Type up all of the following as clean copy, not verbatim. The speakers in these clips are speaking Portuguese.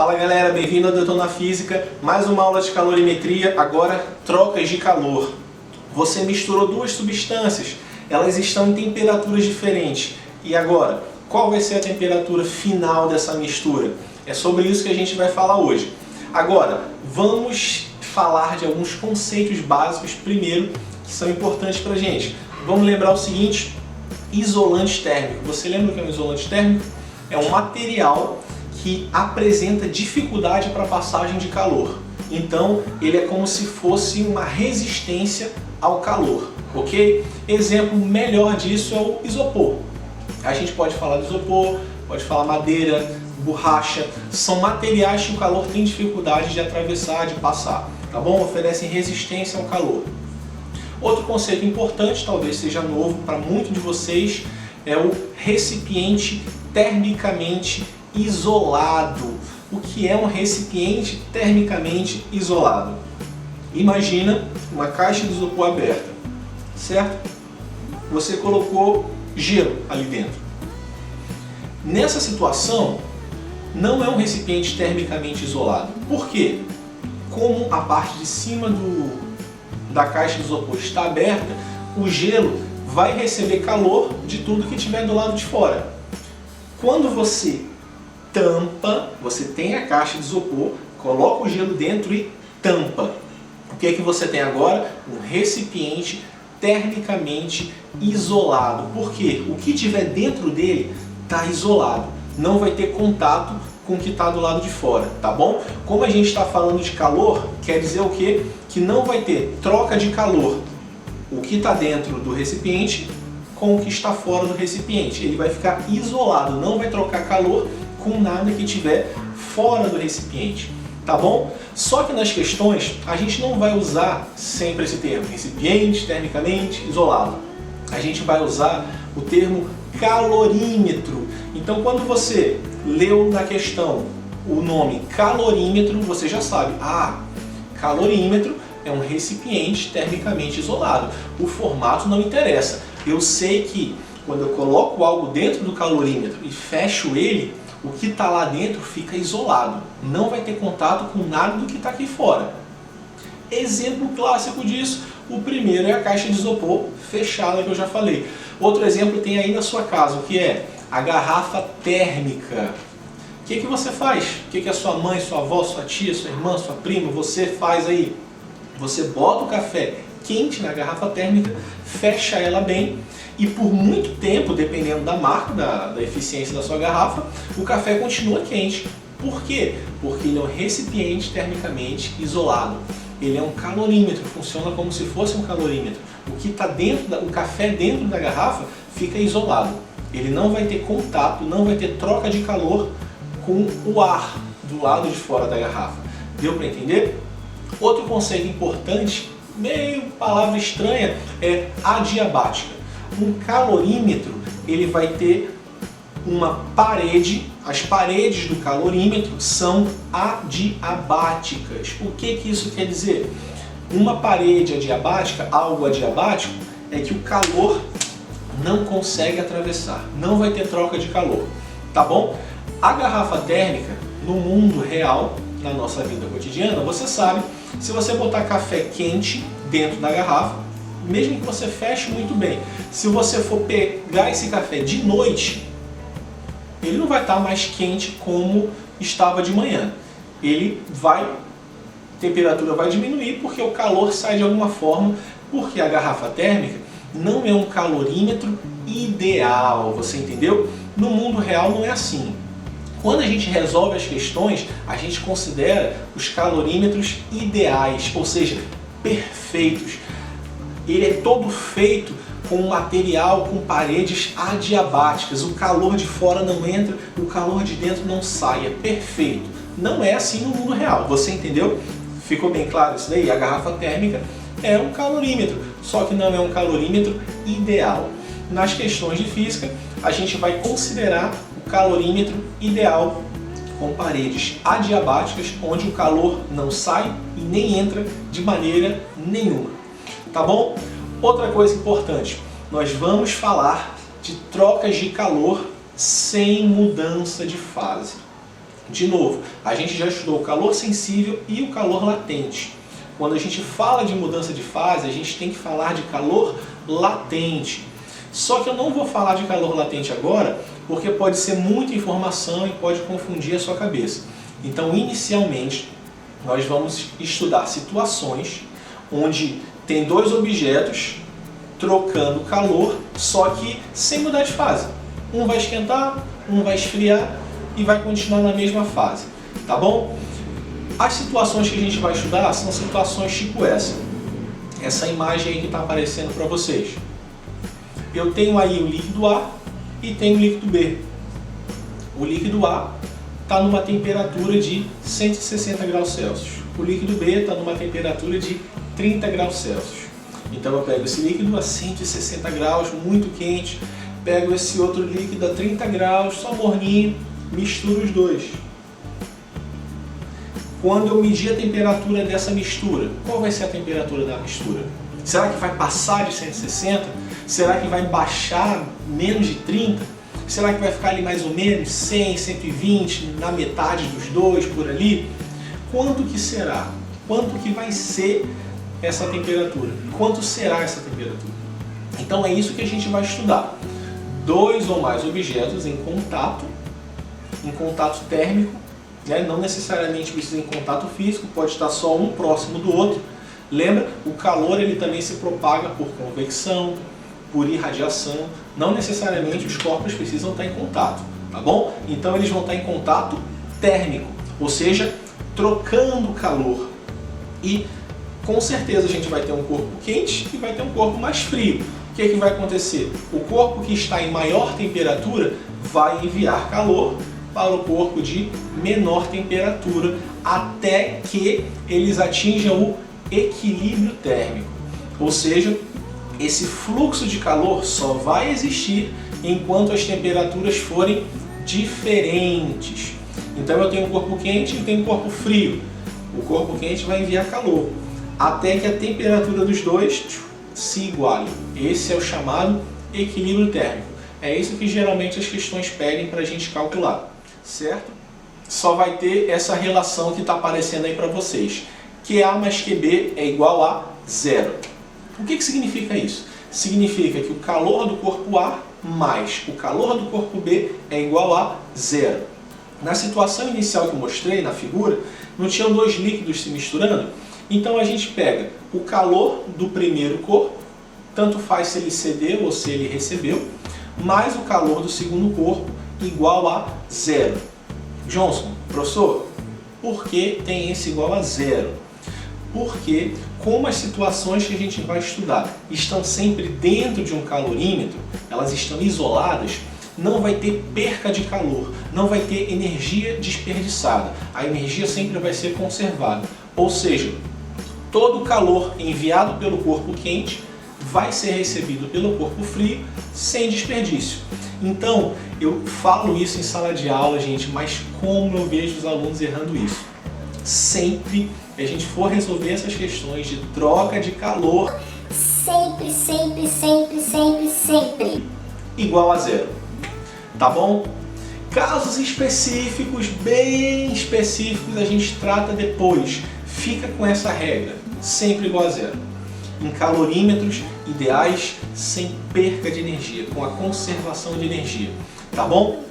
Fala galera, bem-vindo ao Detona Física, mais uma aula de calorimetria, agora trocas de calor. Você misturou duas substâncias, elas estão em temperaturas diferentes. E agora, qual vai ser a temperatura final dessa mistura? É sobre isso que a gente vai falar hoje. Agora, vamos falar de alguns conceitos básicos primeiro, que são importantes pra gente. Vamos lembrar o seguinte, isolante térmico. Você lembra o que é um isolante térmico? É um material que apresenta dificuldade para a passagem de calor. Então, ele é como se fosse uma resistência ao calor, ok? Exemplo melhor disso é o isopor. A gente pode falar de isopor, pode falar madeira, borracha. São materiais que o calor tem dificuldade de atravessar, de passar, tá bom? Oferecem resistência ao calor. Outro conceito importante, talvez seja novo para muitos de vocês, é o recipiente termicamente isolado. O que é um recipiente termicamente isolado? Imagina uma caixa de isopor aberta, certo? Você colocou gelo ali dentro. Nessa situação, não é um recipiente termicamente isolado. Por quê? Como a parte de cima da caixa de isopor está aberta, o gelo vai receber calor de tudo que estiver do lado de fora. Quando você tampa, você tem a caixa de isopor, coloca o gelo dentro e tampa. O que é que você tem agora? Um recipiente termicamente isolado. Por quê? O que tiver dentro dele está isolado. Não vai ter contato com o que está do lado de fora, tá bom? Como a gente está falando de calor, quer dizer o quê? Que não vai ter troca de calor. O que está dentro do recipiente com o que está fora do recipiente. Ele vai ficar isolado, não vai trocar calor com nada que estiver fora do recipiente, tá bom? Só que nas questões a gente não vai usar sempre esse termo, recipiente termicamente isolado. A gente vai usar o termo calorímetro. Então quando você leu na questão o nome calorímetro, você já sabe, calorímetro é um recipiente termicamente isolado. O formato não interessa. Eu sei que quando eu coloco algo dentro do calorímetro e fecho ele, o que está lá dentro fica isolado. Não vai ter contato com nada do que está aqui fora. Exemplo clássico disso, o primeiro é a caixa de isopor fechada que eu já falei. Outro exemplo tem aí na sua casa, o que é a garrafa térmica. O que você faz? O que a sua mãe, sua avó, sua tia, sua irmã, sua prima, você faz aí? Você bota o café quente na garrafa térmica, fecha ela bem e por muito tempo, dependendo da marca, da eficiência da sua garrafa, o café continua quente. Por quê? Porque ele é um recipiente termicamente isolado. Ele é um calorímetro, funciona como se fosse um calorímetro. O que está dentro, o café dentro da garrafa fica isolado. Ele não vai ter contato, não vai ter troca de calor com o ar do lado de fora da garrafa. Deu para entender? Outro conceito importante, meio palavra estranha, é adiabática. Um calorímetro, ele vai ter uma parede, as paredes do calorímetro são adiabáticas. O que isso quer dizer? Uma parede adiabática, algo adiabático, é que o calor não consegue atravessar, não vai ter troca de calor, tá bom? A garrafa térmica, no mundo real, na nossa vida cotidiana, você sabe, se você botar café quente dentro da garrafa, mesmo que você feche muito bem, se você for pegar esse café de noite, ele não vai estar mais quente como estava de manhã. A temperatura vai diminuir porque o calor sai de alguma forma, porque a garrafa térmica não é um calorímetro ideal, você entendeu? No mundo real não é assim. Quando a gente resolve as questões, a gente considera os calorímetros ideais, ou seja, perfeitos. Ele é todo feito com um material com paredes adiabáticas. O calor de fora não entra, o calor de dentro não sai. É perfeito. Não é assim no mundo real. Você entendeu? Ficou bem claro isso daí? A garrafa térmica é um calorímetro, só que não é um calorímetro ideal. Nas questões de física, a gente vai considerar o calorímetro ideal com paredes adiabáticas, onde o calor não sai e nem entra de maneira nenhuma. Tá bom? Outra coisa importante, nós vamos falar de trocas de calor sem mudança de fase. De novo, a gente já estudou o calor sensível e o calor latente. Quando a gente fala de mudança de fase, a gente tem que falar de calor latente. Só que eu não vou falar de calor latente agora, porque pode ser muita informação e pode confundir a sua cabeça. Então, inicialmente, nós vamos estudar situações onde tem dois objetos trocando calor, só que sem mudar de fase. Um vai esquentar, um vai esfriar e vai continuar na mesma fase, tá bom? As situações que a gente vai estudar são situações tipo essa imagem aí que está aparecendo para vocês. Eu tenho aí o líquido A e tenho o líquido B. O líquido A está numa temperatura de 160 graus Celsius. O líquido B está numa temperatura de 30 graus Celsius. Então eu pego esse líquido a 160 graus, muito quente, pego esse outro líquido a 30 graus, só morninho, misturo os dois. Quando eu medir a temperatura dessa mistura, qual vai ser a temperatura da mistura? Será que vai passar de 160? Será que vai baixar menos de 30? Será que vai ficar ali mais ou menos 100, 120, na metade dos dois, por ali? Quanto que será? Quanto que vai ser essa temperatura? Quanto será essa temperatura? Então é isso que a gente vai estudar. Dois ou mais objetos em contato térmico, né? Não necessariamente precisa em contato físico, pode estar só um próximo do outro. Lembra? O calor ele também se propaga por convecção, por irradiação. Não necessariamente os corpos precisam estar em contato, tá bom? Então eles vão estar em contato térmico, ou seja, trocando calor. E com certeza a gente vai ter um corpo quente e vai ter um corpo mais frio. O que vai acontecer? O corpo que está em maior temperatura vai enviar calor para o corpo de menor temperatura até que eles atinjam o equilíbrio térmico. Ou seja, esse fluxo de calor só vai existir enquanto as temperaturas forem diferentes. Então eu tenho um corpo quente e tenho um corpo frio. O corpo quente vai enviar calor até que a temperatura dos dois se iguale. Esse é o chamado equilíbrio térmico. É isso que geralmente as questões pedem para a gente calcular, certo? Só vai ter essa relação que está aparecendo aí para vocês. QA mais QB é igual a zero. O que significa isso? Significa que o calor do corpo A mais o calor do corpo B é igual a zero. Na situação inicial que eu mostrei na figura, não tinham dois líquidos se misturando? Então a gente pega o calor do primeiro corpo, tanto faz se ele cedeu ou se ele recebeu, mais o calor do segundo corpo igual a zero. Johnson, professor, por que tem esse igual a zero? Porque como as situações que a gente vai estudar estão sempre dentro de um calorímetro, elas estão isoladas, não vai ter perca de calor, não vai ter energia desperdiçada. A energia sempre vai ser conservada. Ou seja, todo o calor enviado pelo corpo quente vai ser recebido pelo corpo frio sem desperdício. Então, eu falo isso em sala de aula, gente, mas como eu vejo os alunos errando isso? Sempre que a gente for resolver essas questões de troca de calor, sempre igual a zero, tá bom? Casos específicos, bem específicos, a gente trata depois. Fica com essa regra, sempre igual a zero. Em calorímetros ideais, sem perca de energia, com a conservação de energia, tá bom?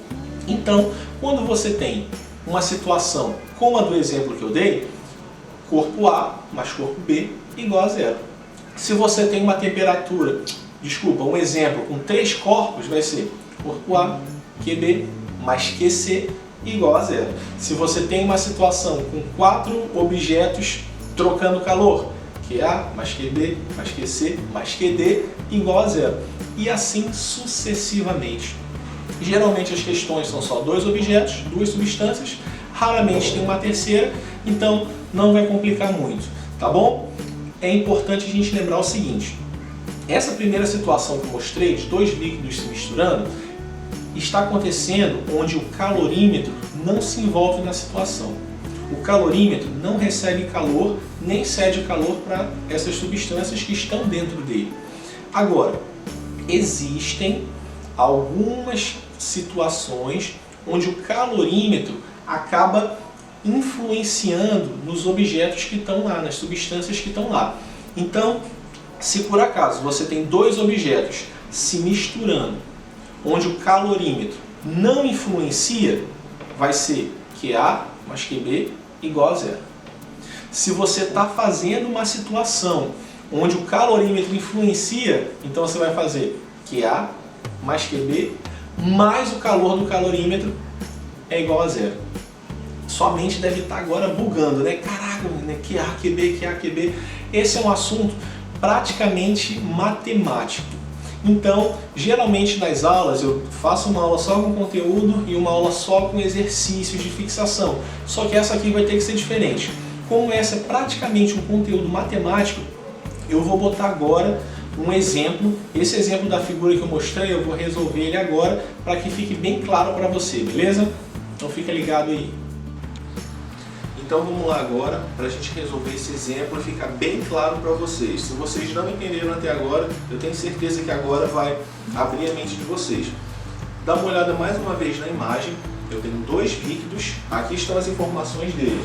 Então, quando você tem uma situação como a do exemplo que eu dei, corpo A mais corpo B igual a zero. Se você tem uma temperatura, um exemplo com 3 corpos, vai ser corpo A, QB mais QC igual a zero. Se você tem uma situação com 4 objetos trocando calor, QA mais QB mais QC mais QD igual a zero. E assim sucessivamente. Geralmente as questões são só 2 objetos, 2 substâncias, raramente tem uma terceira, então não vai complicar muito, tá bom? É importante a gente lembrar o seguinte, essa primeira situação que eu mostrei, de 2 líquidos se misturando, está acontecendo onde o calorímetro não se envolve na situação. O calorímetro não recebe calor, nem cede calor para essas substâncias que estão dentro dele. Agora, existem algumas situações onde o calorímetro acaba influenciando nos objetos que estão lá, nas substâncias que estão lá. Então, se por acaso você tem dois objetos se misturando, onde o calorímetro não influencia, vai ser QA mais QB igual a zero. Se você está fazendo uma situação onde o calorímetro influencia, então você vai fazer QA mais QB mais o calor do calorímetro é igual a zero. Sua mente deve estar agora bugando, né? Caraca, né? QA, QB, QA, QB. Esse é um assunto praticamente matemático. Então, geralmente nas aulas eu faço uma aula só com conteúdo e uma aula só com exercícios de fixação. Só que essa aqui vai ter que ser diferente. Como essa é praticamente um conteúdo matemático, eu vou botar agora um exemplo. Esse exemplo da figura que eu mostrei, eu vou resolver ele agora para que fique bem claro para você, beleza? Então fica ligado aí. Então vamos lá agora para a gente resolver esse exemplo e ficar bem claro para vocês. Se vocês não entenderam até agora, eu tenho certeza que agora vai abrir a mente de vocês. Dá uma olhada mais uma vez na imagem. Eu tenho dois líquidos, aqui estão as informações deles.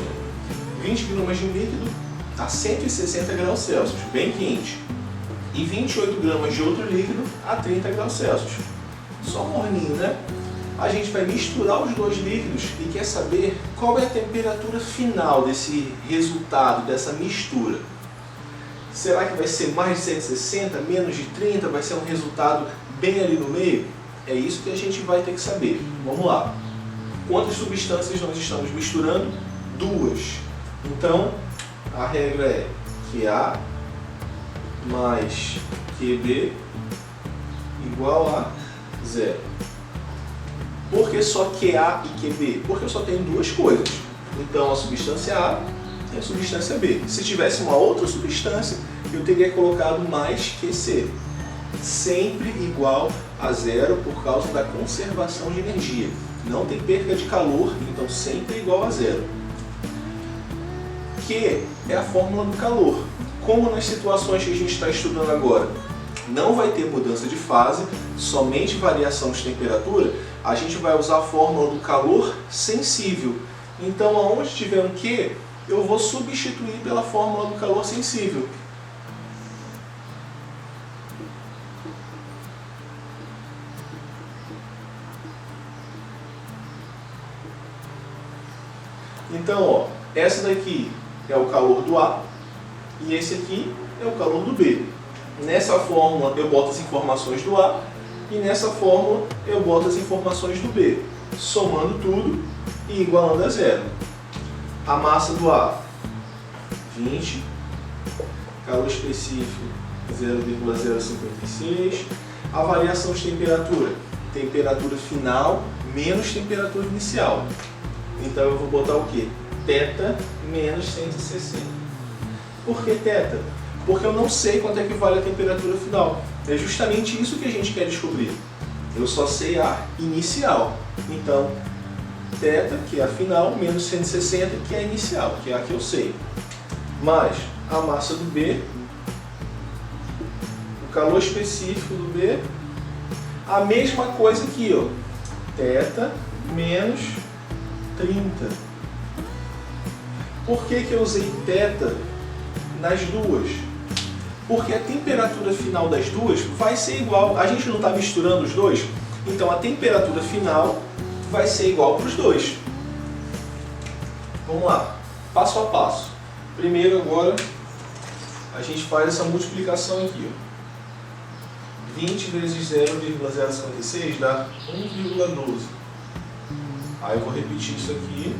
20 gramas de um líquido a 160 graus Celsius, bem quente. E 28 gramas de outro líquido a 30 graus Celsius. Só morninho, né? A gente vai misturar os dois líquidos e quer saber qual é a temperatura final desse resultado, dessa mistura. Será que vai ser mais de 160, menos de 30? Vai ser um resultado bem ali no meio? É isso que a gente vai ter que saber. Vamos lá. Quantas substâncias nós estamos misturando? Duas. Então, a regra é QA mais QB igual a zero. Por que só QA e QB? Porque eu só tenho duas coisas. Então a substância A e a substância B. Se tivesse uma outra substância, eu teria colocado mais QC. Sempre igual a zero por causa da conservação de energia. Não tem perda de calor, então sempre igual a zero. Q é a fórmula do calor. Como nas situações que a gente está estudando agora, não vai ter mudança de fase, somente variação de temperatura, a gente vai usar a fórmula do calor sensível. Então, aonde tiver um Q, eu vou substituir pela fórmula do calor sensível. Então, ó, essa daqui é o calor do A e esse aqui é o calor do B. Nessa fórmula eu boto as informações do A e nessa fórmula eu boto as informações do B, somando tudo e igualando a zero. A massa do A, 20, calor específico 0,056, a variação de temperatura, temperatura final menos temperatura inicial. Então eu vou botar o quê? Θ menos 160. Por que θ? Porque eu não sei quanto é que vale a temperatura final. É justamente isso que a gente quer descobrir. Eu só sei a inicial. Então, θ, que é a final, menos 160, que é a inicial, que é a que eu sei. Mais a massa do B, o calor específico do B, a mesma coisa aqui, ó. θ menos 30. Por que eu usei θ nas duas? Porque a temperatura final das duas vai ser igual. A gente não está misturando os dois, então a temperatura final vai ser igual para os dois. Vamos lá, passo a passo. Primeiro agora a gente faz essa multiplicação aqui, ó. 20 vezes 0,056 dá 1,12. Aí eu vou repetir isso aqui.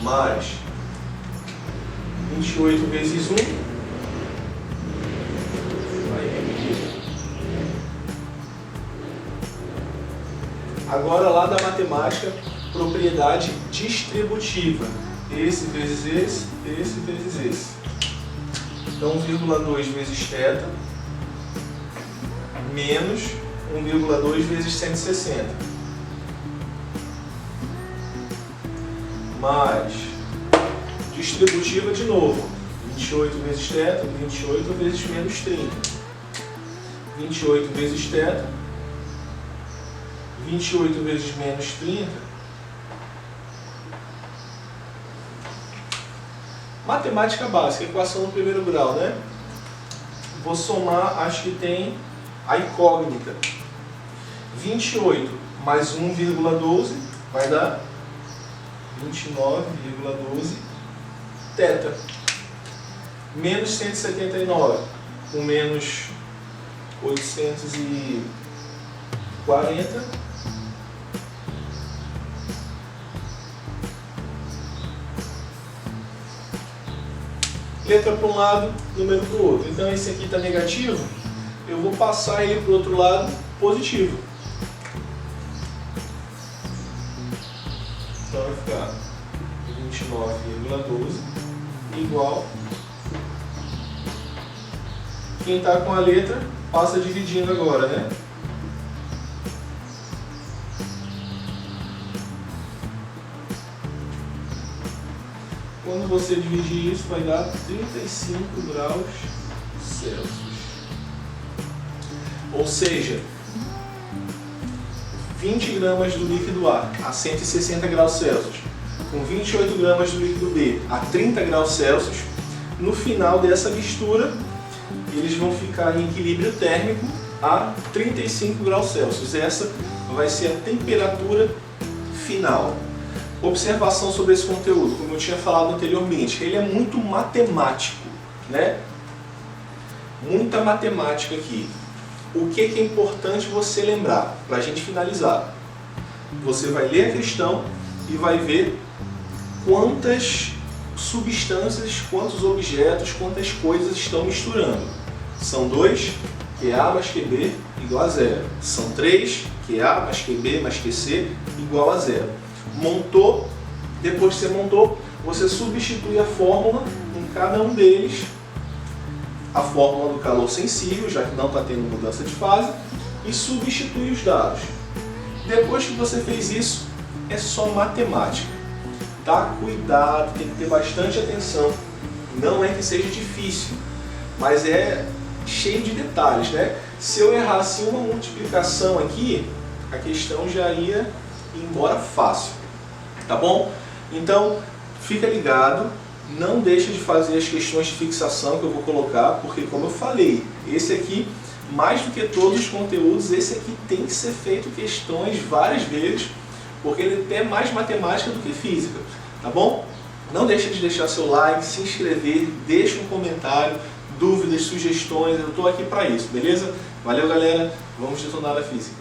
Mais 28 vezes 1. Vai repetir. Agora lá da matemática, propriedade distributiva. Esse vezes esse vezes esse. Então 1,2 vezes θ menos 1,2 vezes 160. Mais distributiva de novo. 28 vezes θ, 28 vezes menos 30. 28 vezes θ, 28 vezes menos 30 Matemática básica, equação no primeiro grau, né? Vou somar as que tem a incógnita. 28 mais 1,12 vai dar 29,12 θ. Menos 179 com menos 840. Letra para um lado, número para o outro. Então esse aqui está negativo, eu vou passar ele para o outro lado positivo. Então vai ficar 29,12 igual. Quem está com a letra passa dividindo agora, né? Quando você dividir isso, vai dar 35 graus Celsius. Ou seja, 20 gramas do líquido A a 160 graus Celsius, com 28 gramas do líquido B a 30 graus Celsius, no final dessa mistura, eles vão ficar em equilíbrio térmico a 35 graus Celsius. Essa vai ser a temperatura final. Observação sobre esse conteúdo, como eu tinha falado anteriormente, ele é muito matemático, né? Muita matemática aqui. O que é importante você lembrar, para a gente finalizar? Você vai ler a questão e vai ver quantas substâncias, quantos objetos, quantas coisas estão misturando. São 2, que é A mais QB igual a 0. São 3, que é A mais QB mais QC igual a 0. Montou, depois que você montou, você substitui a fórmula em cada um deles, a fórmula do calor sensível, já que não está tendo mudança de fase, e substitui os dados. Depois que você fez isso, é só matemática. Tá? Cuidado, tem que ter bastante atenção. Não é que seja difícil, mas é cheio de detalhes, né? Se eu errasse uma multiplicação aqui, a questão já ia embora fácil. Tá bom? Então, fica ligado, não deixa de fazer as questões de fixação que eu vou colocar, porque como eu falei, esse aqui, mais do que todos os conteúdos, esse aqui tem que ser feito questões várias vezes, porque ele é mais matemática do que física, tá bom? Não deixa de deixar seu like, se inscrever, deixa um comentário, dúvidas, sugestões, eu estou aqui para isso, beleza? Valeu galera, vamos detonar a física.